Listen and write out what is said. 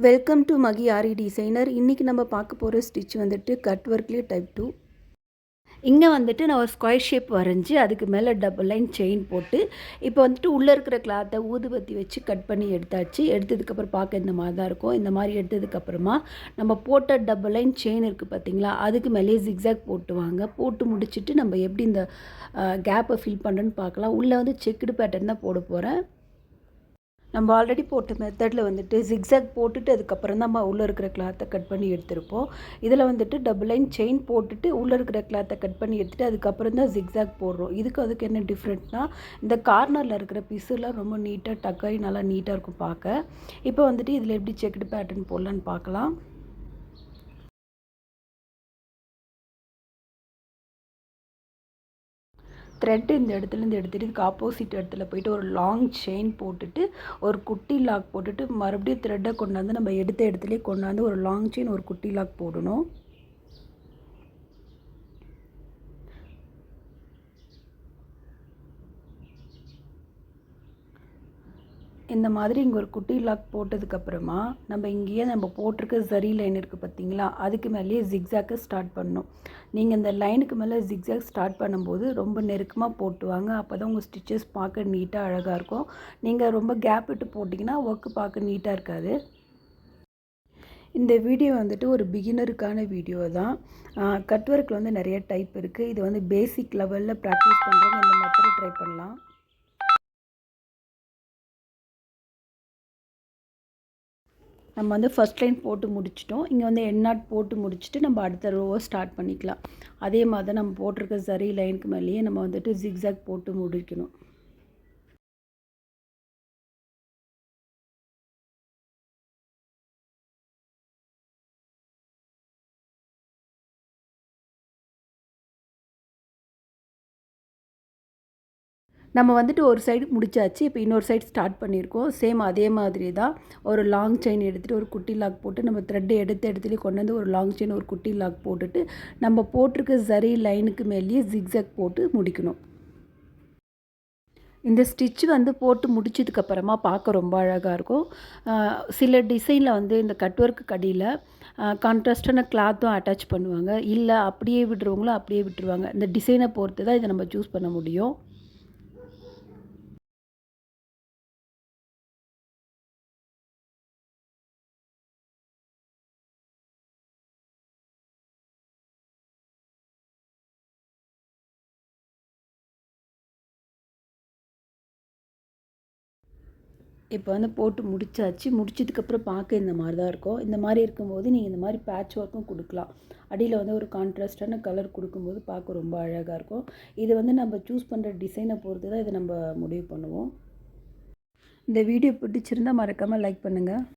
Welcome to Magi Aari designer. இன்றைக்கி நம்ம பார்க்க போகிற ஸ்டிச் வந்துட்டு கட் ஒர்க்லேயே டைப் 2. இங்கே வந்துட்டு நான் ஒரு ஸ்கொயர் ஷேப் வரைஞ்சி அதுக்கு மேலே டபுள் லைன் செயின் போட்டு இப்போ வந்துட்டு உள்ளே இருக்கிற கிளாத்தை ஊதுபத்தி வச்சு கட் பண்ணி எடுத்தாச்சு. எடுத்ததுக்கப்புறம் பார்க்க இந்த மாதிரி தான் இருக்கும். இந்த மாதிரி எடுத்ததுக்கப்புறமா நம்ம போட்ட டபுள் லைன் செயின் இருக்குது பார்த்திங்களா, அதுக்கு மேலேயே ஜிக்ஸாக் போட்டுவாங்க. போட்டு முடிச்சுட்டு நம்ம எப்படி இந்த கேப்பை ஃபில் பண்ணுறேன்னு பார்க்கலாம். உள்ளே வந்து செக்குடு பேட்டர்ன் தான் போட போகிறேன். நம்ம ஆல்ரெடி போட்ட மெத்தடில் வந்துட்டு ஜிக்ஸாக் போட்டுட்டு அதுக்கப்புறம் தான் நம்ம உள்ளே இருக்கிற கிளாத்தை கட் பண்ணி எடுத்திருப்போம். இதில் வந்துட்டு டபுள் லைன் செயின் போட்டுட்டு உள்ளே இருக்கிற கிளாத்தை கட் பண்ணி எடுத்துகிட்டு அதுக்கப்புறம் தான் ஜிக்ஸாக் போடுறோம். அதுக்கு என்ன டிஃப்ரெண்ட்னால், இந்த கார்னரில் இருக்கிற பிசுலாம் ரொம்ப நீட்டாக டக்காகி நல்லா நீட்டாக இருக்கும் பார்க்க. இப்போ வந்துட்டு இதில் எப்படி செக்குடு பேட்டர்ன் போடலான்னு பார்க்கலாம். த்ரெட் இந்த இடத்துலேருந்து எடுத்துகிட்டு இதுக்கு ஆப்போசிட் இடத்துல போய்ட்டு ஒரு லாங் செயின் போட்டுட்டு ஒரு குட்டி லாக் போட்டுட்டு மறுபடியும் த்ரெட்டை கொண்டாந்து நம்ம எடுத்த இடத்துலேயே கொண்டாந்து ஒரு லாங் செயின் ஒரு குட்டி லாக் போடணும். இந்த மாதிரி இங்கே ஒரு குட்டி லாக் போட்டதுக்கப்புறமா நம்ம இங்கேயே நம்ம போட்டிருக்க ஜரி லைன் இருக்குது பார்த்திங்களா, அதுக்கு மேலேயே ஜிக்ஸாக்கை ஸ்டார்ட் பண்ணணும். நீங்கள் இந்த லைனுக்கு மேலே ஜிக்ஸாக் ஸ்டார்ட் பண்ணும்போது ரொம்ப நெருக்கமாக போட்டுவாங்க. அப்போ தான் உங்கள் ஸ்டிச்சஸ் பார்க்க நீட்டாக அழகாக இருக்கும். நீங்கள் ரொம்ப கேப் விட்டு போட்டிங்கன்னா ஒர்க்கு பார்க்க நீட்டாக இருக்காது. இந்த வீடியோ வந்துட்டு ஒரு பிகினருக்கான வீடியோ தான். கட் ஒர்க்கில் வந்து நிறைய டைப் இருக்குது. இது வந்து பேசிக் லெவலில் ப்ராக்டிஸ் பண்ணுறவங்க இந்த மெத்தடை ட்ரை பண்ணலாம். நம்ம வந்து ஃபஸ்ட் லைன் போட்டு முடிச்சிட்டோம். இங்கே வந்து எண்ட் நாட் போட்டு முடிச்சுட்டு நம்ம அடுத்த ரோவை ஸ்டார்ட் பண்ணிக்கலாம். அதே மாதிரி தான் நம்ம போட்டிருக்க சரி லைனுக்கு மேலேயே நம்ம வந்துட்டு ஜிக்ஸாக் போட்டு முடிக்கணும். நம்ம வந்துட்டு ஒரு சைடு முடிச்சாச்சு. இப்போ இன்னொரு சைடு ஸ்டார்ட் பண்ணியிருக்கோம். சேம் அதே மாதிரி தான் ஒரு லாங் செயின் எடுத்துகிட்டு ஒரு குட்டி லாக் போட்டு நம்ம த்ரெட்டை எடுத்த இடத்துலேயே கொண்டு வந்து ஒரு லாங் செயின் ஒரு குட்டி லாக் போட்டுட்டு நம்ம போட்டிருக்க சரி லைனுக்கு மேலேயே ஜிக்ஸாக் போட்டு முடிக்கணும். இந்த ஸ்டிச் வந்து போட்டு முடிச்சதுக்கப்புறமா பார்க்க ரொம்ப அழகாக இருக்கும். சில டிசைனில் வந்து இந்த கட் ஒர்க்கு கடியில் கான்ட்ராஸ்டான கிளாத்தும் அட்டாச் பண்ணுவாங்க. இல்லை அப்படியே விடுறவங்களும் அப்படியே விட்டுருவாங்க. இந்த டிசைனை பொறுத்து தான் இதை நம்ம சூஸ் பண்ண முடியும். இப்போ வந்து போட்டு முடிச்சாச்சு. முடிச்சதுக்கப்புறம் பார்க்க இந்த மாதிரி தான் இருக்கும். இந்த மாதிரி இருக்கும்போது நீங்கள் இந்த மாதிரி பேட்ச் ஒர்க்கும் கொடுக்கலாம். அடியில் வந்து ஒரு கான்ட்ராஸ்டான கலர் கொடுக்கும்போது பார்க்க ரொம்ப அழகாக இருக்கும். இது வந்து நம்ம சூஸ் பண்ணுற டிசைனை பொறுத்து தான் இதை நம்ம முடிவு பண்ணுவோம். இந்த வீடியோ பிடிச்சிருந்தால் மறக்காமல் லைக் பண்ணுங்கள்.